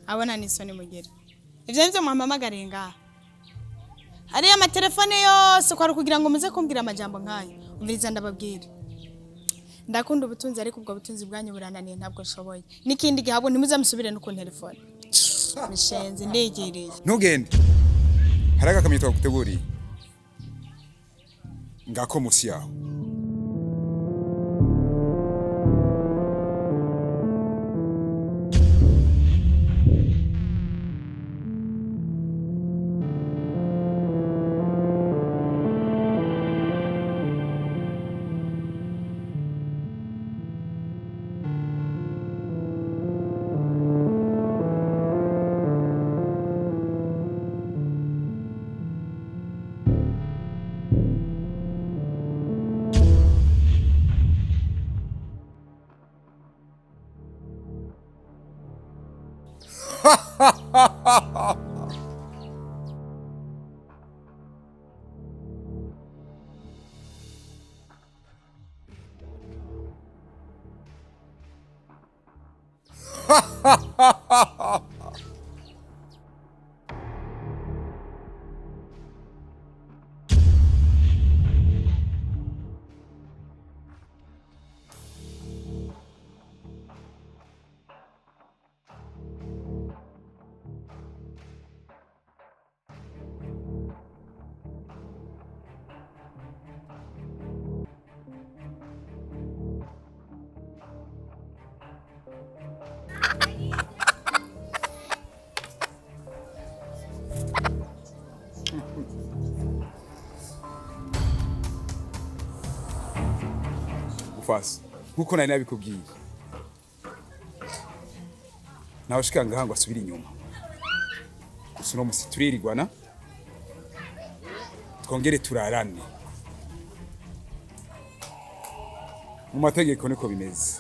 abona nisoni mugira ivyo nivyo muhamamagariye ngaha hariya amatelefone yose kwari kugira ngo muze kumbwira amajambo nk'ayo umviriza ndababwira ndakunda ubutunzi ariko ubwo butunzi bwanyu burananiye ntabwo nshoboye n'ikindi gihe abo ntimuze musubire no ku telefone mishenzi ndigiriye ntugende hari agakamyo twaguteguriye ngako musi yaho ufase nkuko nari nabikubwiye nawe shika ngaha ngo asubire inyuma gusa no musi turirirwana twongere turarane mu mategeko niko bimeze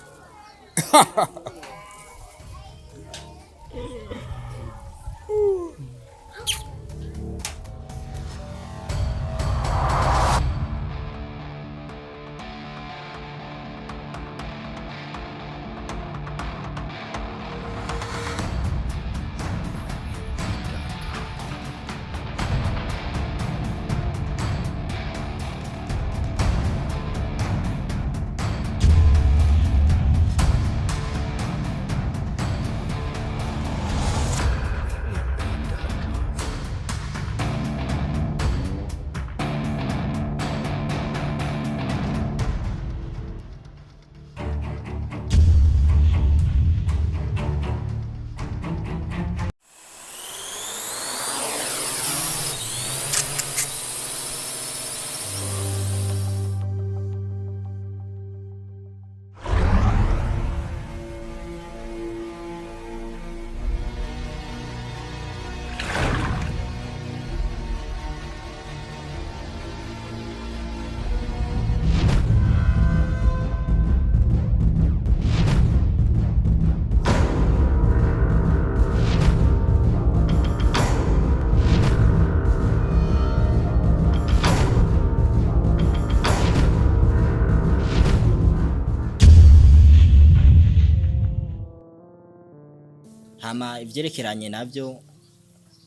hama ivyerekeranye navyo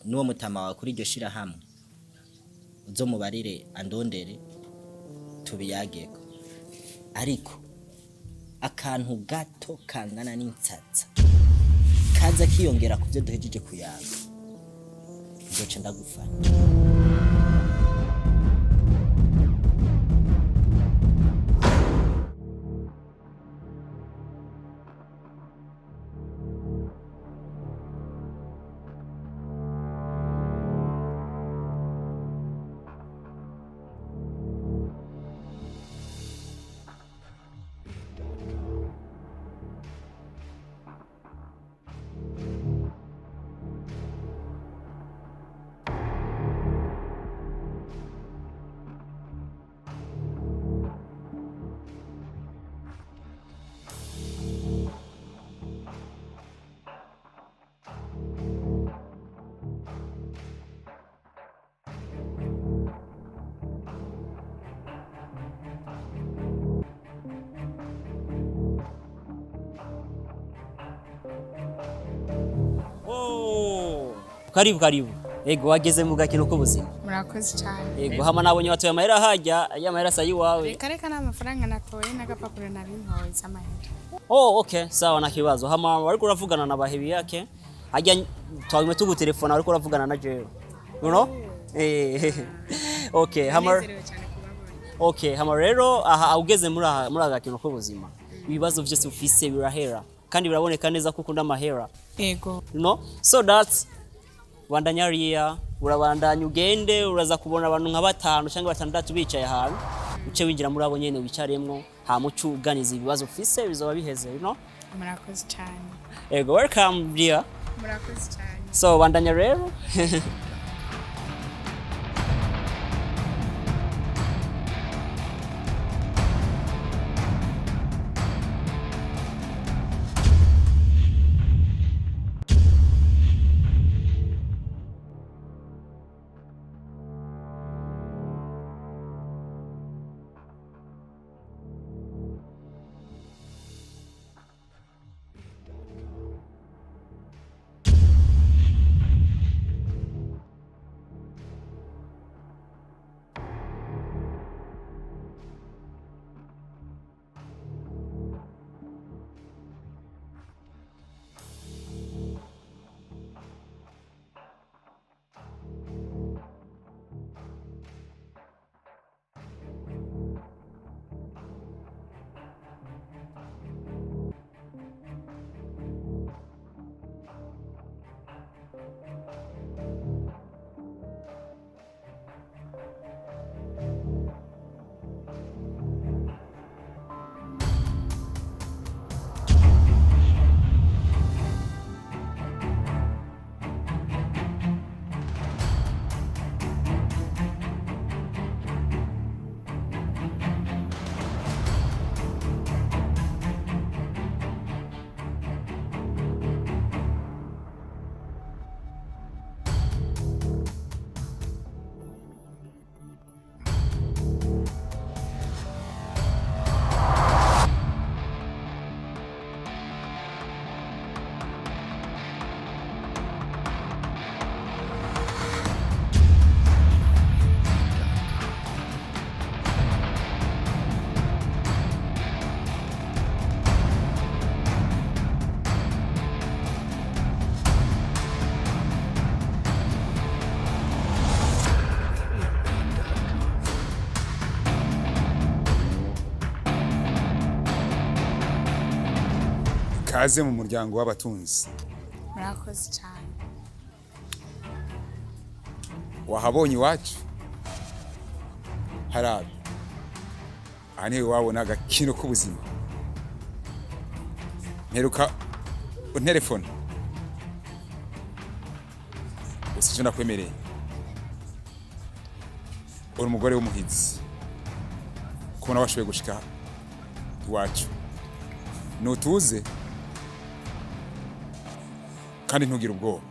nuwo mutama wa kuri iryo shira hamwe uzo mubarire andondere tubiyageko ariko akantu gato kangana n'intsatsa kaza kiyongera kuvyo duhejeje kuyaga ndoce ndagufata Karibu. Ego wageze mu gakino k'ubuzima. murakoze cyane Ego hama nabonye watoye amahera hajya, ya mahera sayi wawe. reka n'amafaranga natoye n'agapapuro nari ntoye z'amahera. Oh, okay, sawa na kibazo. Hama wariko uravugana na bahebi yake. Hajya twagime tugutelefona wariko uravugana na jewe. You know? Okay, hama Nezerewe cyane kubabona. Okay, hama rero aha ugeze muri agakino k'ubuzima. Ibibazo byose ufise birahera kandi biraboneka neza ko ukunda amahera. Ego. You know? So that's wandanyariya urabandanya ugende uraza kubona abantu nka 5 cyangwa 6 bicaye ahantu uce winjira muri abo nyene wicaremwo hamucu uganiza ibibazo ufise bizoba biheze, you know? Murakoze cyane. Ego, welcome dear. Murakoze cyane. So wandanya rero. Kaze mu muryango w'abatunzi. Murakoze cyane. Wahabonye iwacu harabe ane wabona agakino k'ubuzima. Mperuka telefone usije nakwemereye uri umugore w'umuhizi kubona washoboye gushika iwacu nutuze kandi ntugira ubwoba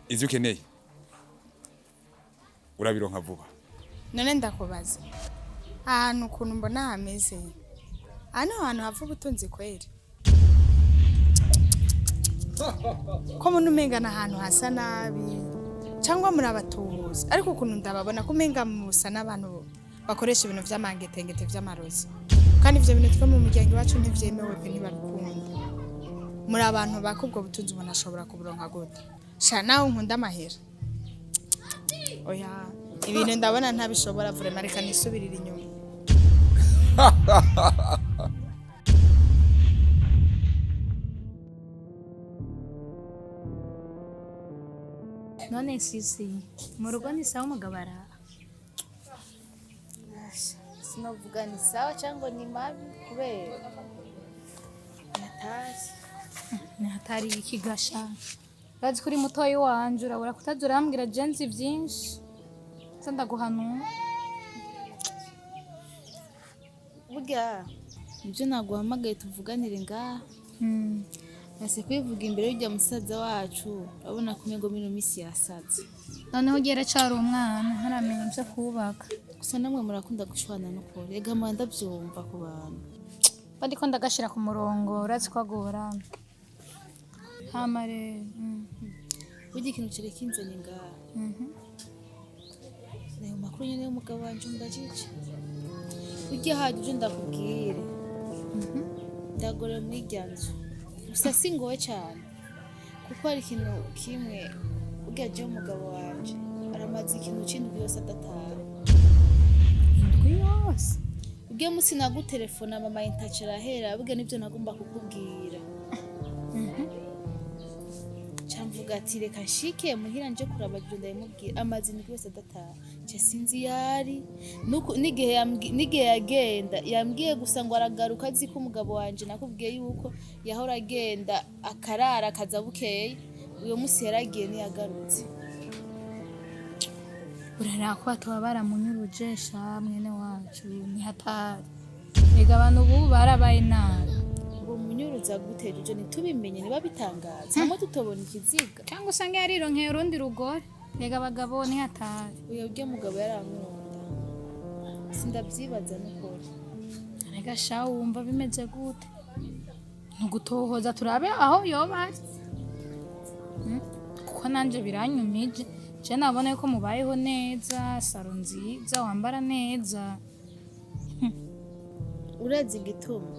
ivyo ukeneye urabironka vuba. None ndakubaza ahantu ukuntu mbona hameze ano hantu hava ubutunzi kweri ko muntu umenga n'ahantu hasa nabi cyangwa muri abatuzi ariko ukuntu ndababona ko umenga musa n'abantu bakoresha ibintu vy'amangetengete vy'amarozi kandi ivyo bintu twe mu muryango wacu ntivyemewe pe ntibabikunda. Muri abantu bakubwo butunzi ubona ashobora kuburonka gute sha nawe nkunda amahera oya ibintu ndabona ntabishobora vraiment reka nisubirira inyuma. None sisi mu rugo ni sawa umugabara sinovuga ni sawa cyangwa ni mabi kubera natazi hatari ikigasha bazi kuri mutoyi wanje urabura kutazura ambwira jenzi byinshi sandaguhanura burya ibyo naguhamagaye tuvuganire ngaha nase kwivuga imbere y'ujya musaza wacu urabona ko mego mino misi yasaze noneho ugera cyari umwana ntaramenya ibyo kubaka gusa namwe murakunda gushwana no kure ega mwanda byumva ku bantu badiko ndagashira ku murongo urazi ko agora hamare burya ikintu cereka inzanye ngaha nayo makuru nyene y'umugabo wanje umbajije burya haje uje ndakubwire ndagorera muri irya nzu gusa singowe cane kuko hari ikintu kimwe burya je umugabo wanje aramaze ikintu c'indwi yose adataha. Indwi yose Ubwiye musi nagutelefona mama intacha arahera burya nivyo nagomba kukubwira. Camvuga ati reka nshike muhira nje kuraba je ndayimubwira amazi indwi yose adataha. Je sinzi yari n'igihe yagenda yambwiye gusa ngo aragaruka azi ko umugabo wanje nakubwiye yuko yahora agenda akarara akaza bukeye uyo musi yaragiye niyagarutse. uraraba ko batoba baramunyuruje sha mwene wacu ni hatari. Ega abantu ubu barabaye nabi. Ngo munyuruza guteje ntitubimenye niba bitangaza hamwe tutobona ikiziga Cyangwa usange yarironkeye urundi rugore. Ega abagabo ni hatari. uyo bwe mugabo yaramwunda sindavyibaza n'ukuri. Ega sha wumva bimeze gute? Nugutohoza turabe aho yoba ari. Kuko nanje biranyumije. Je nabona yuko mubayeho neza, saro nziza, wambara neza. Urazi igituma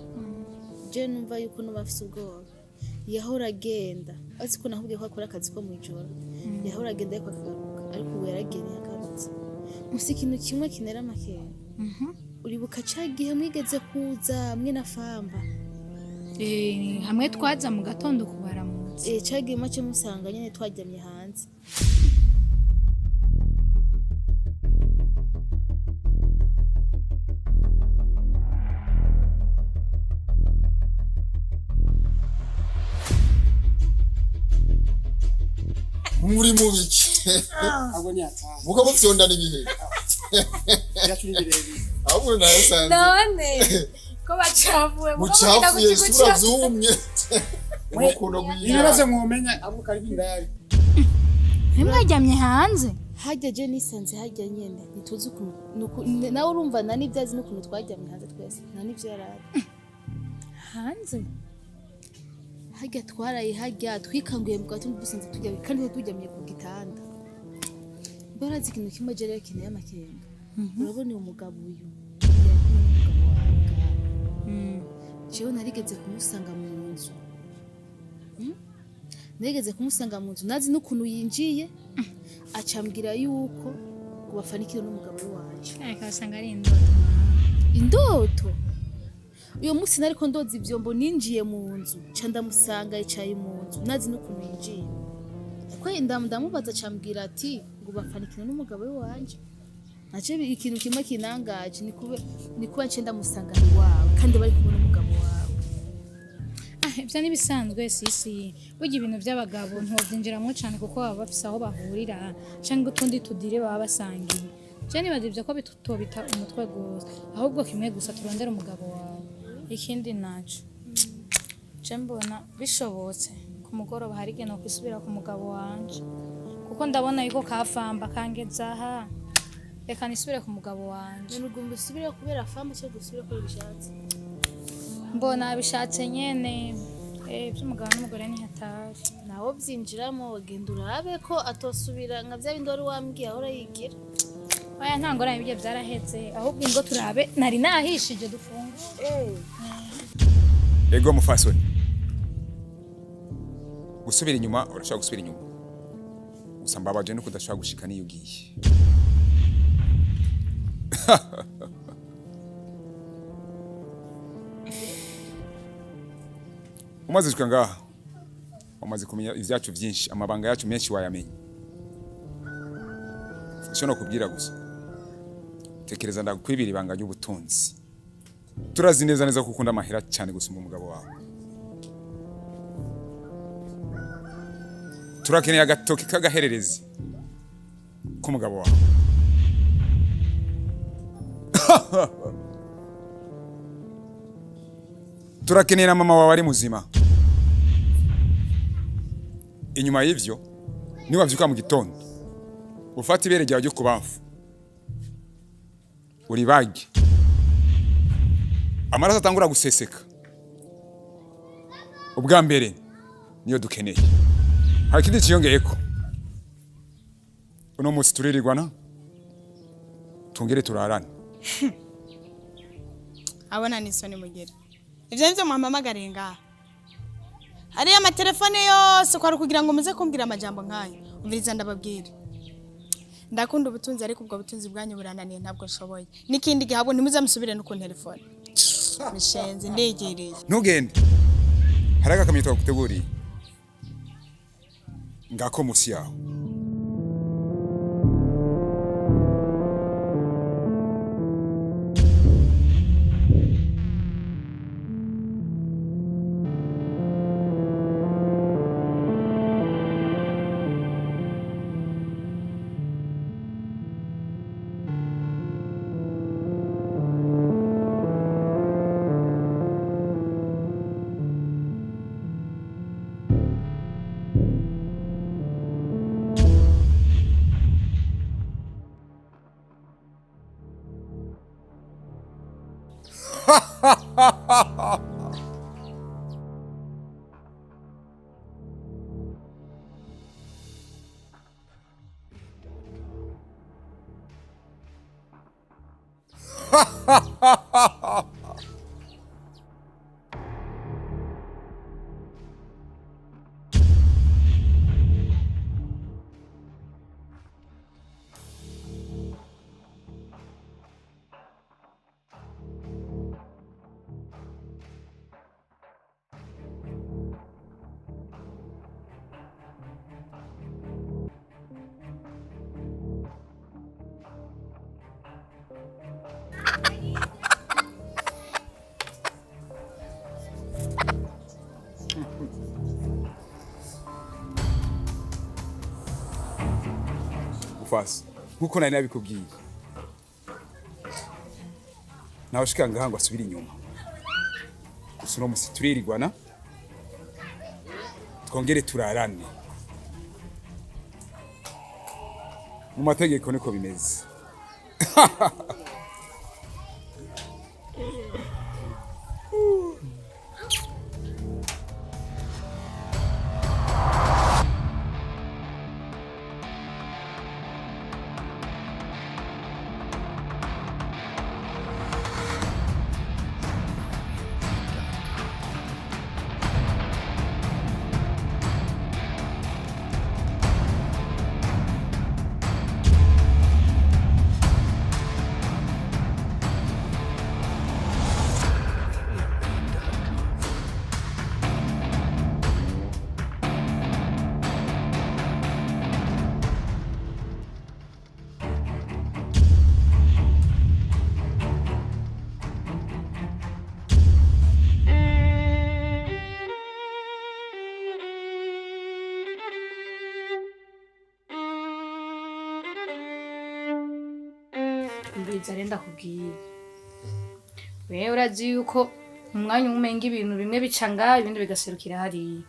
je numva yuko nuba afise ubwoba yahora agenda azi ko nahubwiye ko akora akazi ko mwijoro yahora agenda ariko akagaruka ariko ubu yaragiye ntiyagarutse. Musi ikintu kimwe kinera amakenga uribuka ca gihe mwigeze kuza mwe na famba Hamwe twaza mu gatondo kubaramutse. ca gihe make musanga nyene twaryamye hanze. muri mubiki muko mufyondana ibihe ahubwo nasanze None ko bacavuye mucafuye sura zumye mukuno ibibazo mwomenya abo kari bindari Ntimwaryamye hanze. Hajya je nisanze hajya nyene ntituzi ukuntu nawe urumva nani byazi n'ukuntu twaryamye hanze twese nani byo yarari Hanze? hajya twaraye hajya twikanguye mu gatondo dusanze tujya kandi tujyamiye ku gitanda. Barazi ikintu kimwe je rero kineye amakenga urabona uyu mugabo uyu jewe narigeze kumusanga mu nzu narigeze kumusanga mu nzu nazi n'ukuntu yinjiye acambwira yuko ngo bafanikire n'umugabo wanje. Ariko asanga ari indoto. Indoto uyo musi nariko ndoza ivyombo ninjiye mu nzu ca ndamusanga yicaye mu nzu nazi n'ukuntu yinjiye ko ndamubaza acambwira ati ngo bafanikire n'umugabo wanje. Naje ikintu kimwe kinangaje ni kuba nce ndamusanga iwawe kandi bari kumwe n'umugabo wawe. Ibyo nibisanzwe sisi. Burya ibintu by'abagabo ntobyinjiramo cyane kuko baba bafise aho bahurira cyangwa utundi tudire baba basangiye. Je nibadivye ko bitobita umutwe gose ahubwo kimwe gusa turondera umugabo wawe. Ikindi naco je mbona bishobotse ku mugoroba hari igihe nokwisubira ku mugabo wanje kuko ndabona yuko kafamba kangeza aha. Reka nisubire ku mugabo wanje. Nugumba usubire kubera fama cyo gusubira ko bishatse. Mbona bishatse nyene by'umugabo n'umugore ni hatari. Naho byinjiramo wagenda urabe ko atosubira nka bya bindi wari wambwiye ahora yigira. Oya ntangora ibyo byaraheze ahubwo ngo turabe nari nahishije dufunga. Ego mufasoni gusubira inyuma urashaka gusubira inyuma gusa mbabaje no kudashaka gushika niyo ugiye. Umaze kushika ngaha umaze kumenya ivyacu vyinshi amabanga yacu menshi wayamenye. Sino kubwira gusa tekereza ndakwibira ibanga ry'ubutunzi. Turazi neza neza ko ukunda amahera cyane gusumba umugabo wawe. Turakeneye agatoki k'agahererezi k'umugabo wawe. Turakeneye na mama wawe ari muzima. Inyuma y'ivyo niba vyuka mu gitondo ufata ibere ryawe ryo kubafu uribage amaraso atangura guseseka ubwa mbere niyo dukeneye. Hari ikindi kiyongeyeko uno musi turirirwana tungere turarane. abona n'isoni mugere ivyo nivyo muhamamagariye ngaha hariyo amatelefone yose kwari kugira ngo muze kumbwira amajambo nk'ayo umviriza ndababwire ndakunda ubutunzi ariko ubwo butunzi bwanyu burananiye ntabwo nshoboye n'ikindi gihe ahubwo ntimuzamusubire no ku telefone mishenze ndegereye Ntugende. Hari agakamyo twaguteguriye. Ngako musi yaho. Ufase nkuko nari nabikubwiye nawe shika ngaha ngo asubire inyuma gusa uno musi turirirwana twongere turarane mu mategeko niko bimeze. Mbiza renda kubwira wewe urazi yuko umwanya umenga ibintu bimwe bicanga ibindi bigaserukira hariya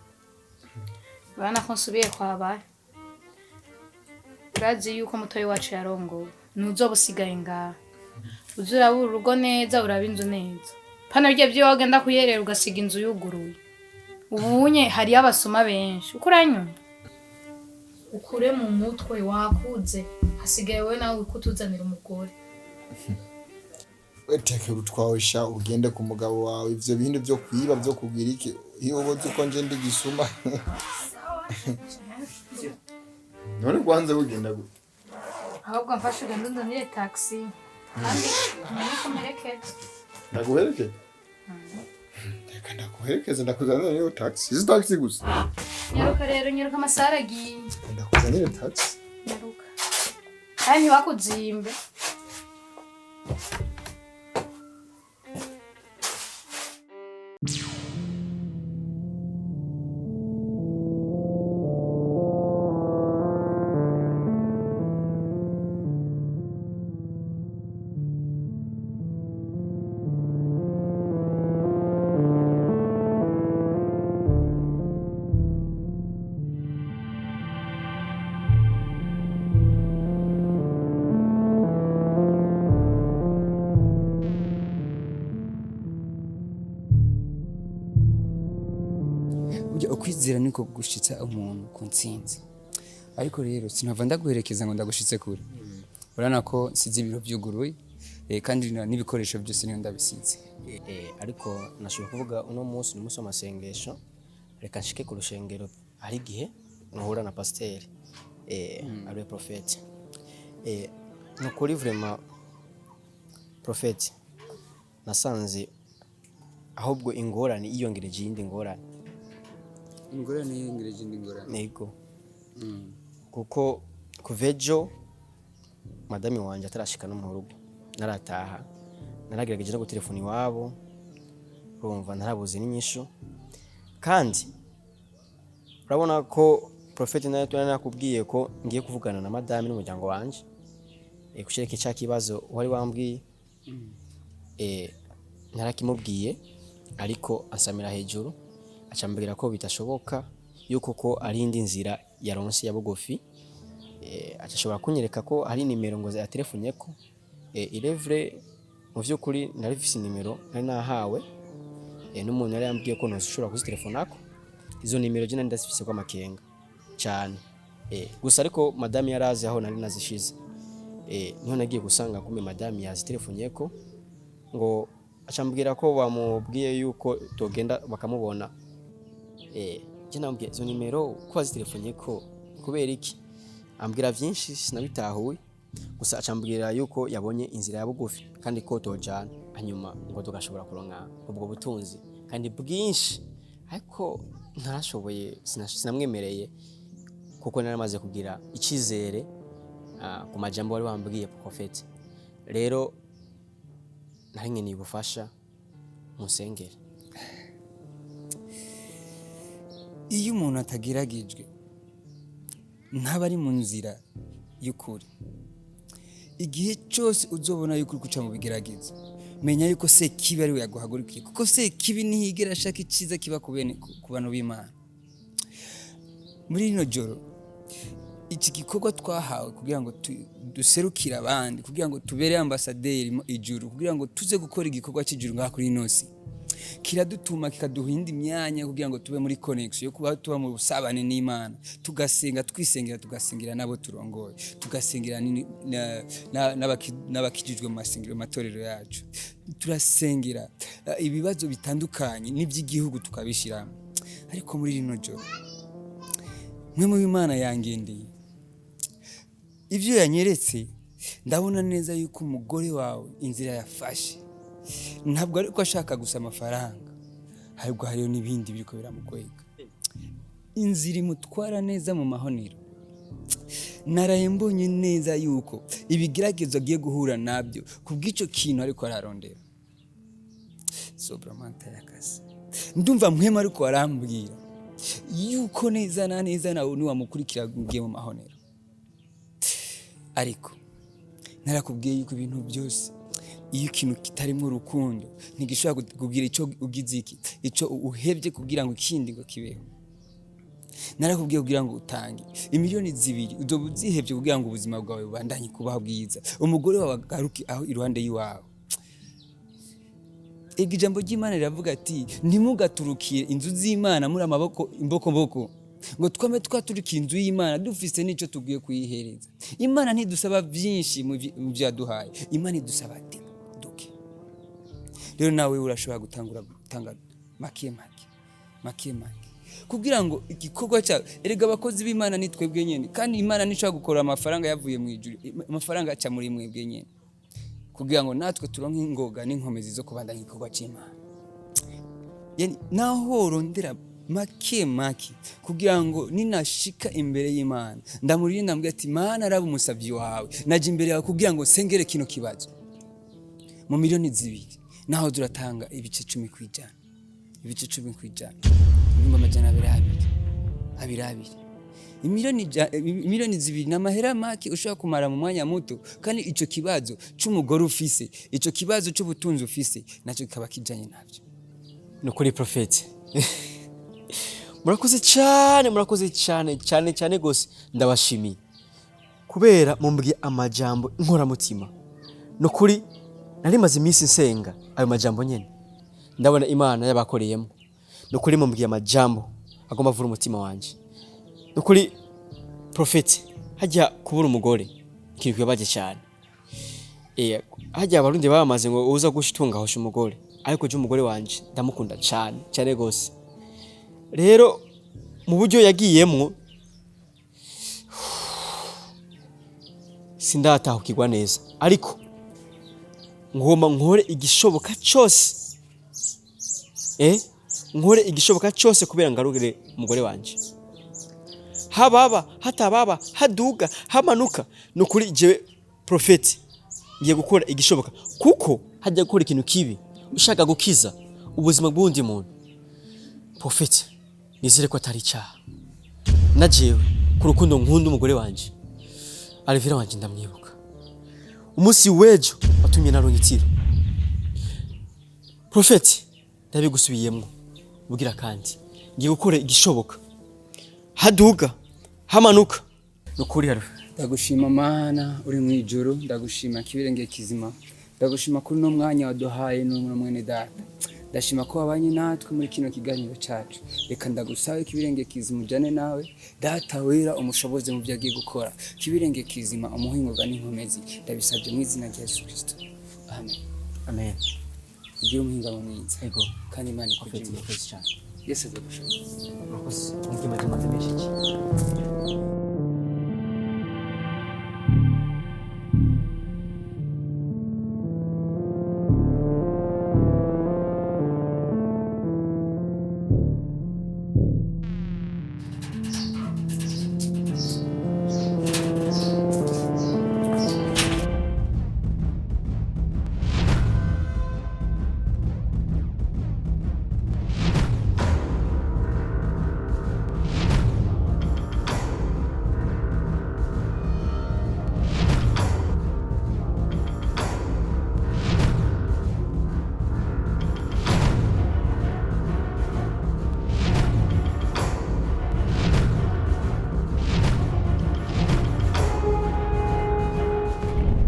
bana ko nsubiye kwabaye urazi yuko mutoyi wacu yarongowe nuzobusigaye ngaha uzurabura urugo neza uraba inzu neza pana birya byo wagenda kuyerera ugasiga inzu yuguruye ubunye hariyo abasoma benshi uko uranyuma ukure mu mutwe wakuze hasigaye wowe nawe kutuzanira umugore Weteke rutwawesha ugende ku mugabo wawe ivyo bindi byo kwiba byo kugira iki iyo uboze uko nje ndi gisuma none kwanza ugenda gute ahubwo mfashe ugenda ndonire taxi kandi nikumerekeza ndaguherekeza reka ndaguherekeza ndakuzanira iyo taxi izi taxi gusa nyaruka rero nyaruka amasaha aragiye ndakuzanira taxi nyaruka kandi ntiwakuzimbe ukwizera niko gushitsa umuntu ku ntsinzi ariko rero sinava ndaguherekeza ngo ndagushitse kure urana ko sizi ibiro byuguruye kandi n'ibikoresho byose niyo ndabisize ariko nashobora kuvuga uno munsi ni umunsi w'amasengesho reka nshike ku rushengero hari igihe nuhura na pasiteri ari profete nukuri vraiment profete nasanze ahubwo ingorane iyongereje iyindi ngorane yiyongereje indi ngorane nego kuko kuvejo madame wanje atarashika no mu rugo narataha naragerageje no gutelefona iwabo urumva narabuze n'inyishu kandi urabona ko profete nayo nakubwiye ko ngiye kuvugana na madame n'umuryango wanje kushireka cya kibazo wari wambwiye narakimubwiye ariko ansamira hejuru acambwira ko bitashoboka yuko ko ari indi nzira yaronse ya bugufi ashobora kunyereka ko hari nimero ngo ya telefone ko irevre mu vyukuri narifise nimero nari nahawe n'umuntu yari yambwiye ko noshobora kuzitelefonako izo nimero je ndazifise kwa makenga cyane gusa ariko madame yarazi aho nari nazishize niho nagiye gusanga kume madame yazitelefone ko ngo acambwira ko bamubwiye yuko togenda bakamubona je nambwiye izo nimero ko bazitelefone ko kubera iki ambwira byinshi sinabitahuye gusa acambwira yuko yabonye inzira ya bugufi kandi ko tojana hanyuma ngo tugashobora kuronka ubwo butunzi kandi bwinshi ariko ntarashoboye sinamwemereye kuko naramaze kugira ikizere ku majambo wari wambwiye profete rero naringe nibufasha musengere iyo umuntu atagiragijwe ntaba ari mu nzira y'ukuri igihe cyose uzobona yuko uri guca mu bigerageza menya yuko se kibi ari we yaguhagurukiye kuko se kibi ntihigera ashaka iciza kiba ku bantu b'Imana muri ino joro iki gikorwa twahawe kugira ngo duserukire abandi kugira ngo tubere ambasaderi ijuru kugira ngo tuze gukora igikorwa cy'ijuru ngaha kuri inosi kiradutuma kikaduhinda imyanya kugira ngo tube muri connection yo kuba tuba mu busabane n'Imana tugasenga twisengera tugasengera nabo turongoye tugasengera n'abakijijwe mu masengero matorero yacu turasengera ibibazo bitandukanye n'iby'igihugu tukabishiramo ariko muri rino joro mwe mu Imana yangendeye ivyo yanyeretse ndabona neza yuko umugore wawe inzira yafashe ntabwo ariko ashaka gusa amafaranga ahubwo hariyo n'ibindi biriko biramukwega inzira imutwara neza mu mahonero naraye mbonye neza yuko ibigeragezo agiye guhura nabyo kubw'ico kintu ariko ararondera sobramanta yakase ndumva mwema ariko arambwira yuko neza na neza nawe niwamukurikira ngiye mu mahonero ariko narakubwiye yuko ibintu byose iyo ikintu kitarimo urukundo ntigishobora kugira ico ugize ico uhebye kugira ngo ikindi ngo kibeho narakubwiye kugira ngo utange imiliyoni 2 uzobuzihebye kugira ngo ubuzima bwawe bubandanye kubaho bwiza umugore wawe agaruke aho iruhande yiwawe ijambo ry'Imana riravuga ati ntimugaturukire inzu z'Imana muri amaboko imboko ngo twame twaturukiye inzu y'Imana dufise nico tugiye kuyihereza Imana ntidusaba byinshi mu byaduhaye Imana idusaba duke rero nawe urashobora gutanga make kugira ngo igikorwa cyawe erega abakozi b'Imana ni twebwe nyene kandi Imana nishobora gukora amafaranga yavuye mu ijuru amafaranga aca muri mwebwe nyene kugira ngo natwe turonke ingoga n'inkomezi zo kubandanya igikorwa cy'Imana yani naho rondera make kugira ngo ninashika imbere y'Imana ndamurira ndambwira ati Mana araba umusavyi wawe naje imbere yawe kugira ngo sengere kino kibazo mu miliyoni 2 naho duratanga ibice 10 kwijana ibice 10 kwijana nimba majana abiri imiliyoni 2 n'amahera make ushaka kumara mu mwanya muto kandi ico kibazo c'umugore ufise ico kibazo c'ubutunzi ufise naco kikaba kijanye navyo no kuri profete murakoze cyane gose ndabashimiye kubera mumbwiye amajambo inkoramutima no kuri narimaze iminsi nsenga ayo majambo nyene ndabona Imana yabakoreyemo no kuri mumbwiye amajambo agomba vura umutima wanje no kuri Prophet hajya kubura umugore ikintu kibabaje cyane. Hajya abarundi bamaze ngo uza gushitunga hosha umugore, ariko je umugore wanje ndamukunda cyane gose. Rero mu buryo yagiyemwo sindatahukirwa neza, ariko ngomba nkore igishoboka cyose nkore igishoboka cyose kubera ngarugire umugore wanje. Hababa hatababa haduga hamanuka nukuri jewe Prophet ngiye gukora igishoboka, kuko hajya gukora ikintu kibi ushaka gukiza ubuzima bw'undi muntu. Prophet nizere ko atari cyaha, najewe ku rukundo nkunda umugore wanje Alvira wanje ndamwibuka, umunsi wejo watumye narongitira. Prophet ndabigusubiyemwo bugira kandi ngiye gukora igishoboka, haduga hamanuka nukuri. Ndagushima Mana uri mu ijuru, ndagushima kibirenge kizima, ndagushima kuri no mwanya waduhaye no mwene data. Ndashima ko wabanye natwe muri kino kiganiro cyacu. Reka ndagusabe kibirenge kizima ujane nawe data wera umushoboze mu byo agiye gukora. Kibirenge kizima umuhingoga n'inkomezi, ndabisabye mu izina rya Yesu Kristo. Amen. Amen. Ugira umuhinga mwiza. Ego. Kandi Imana ikugirire cyane. Yesu azagushoboza. Murakoze. Mugima cyamaze menshi.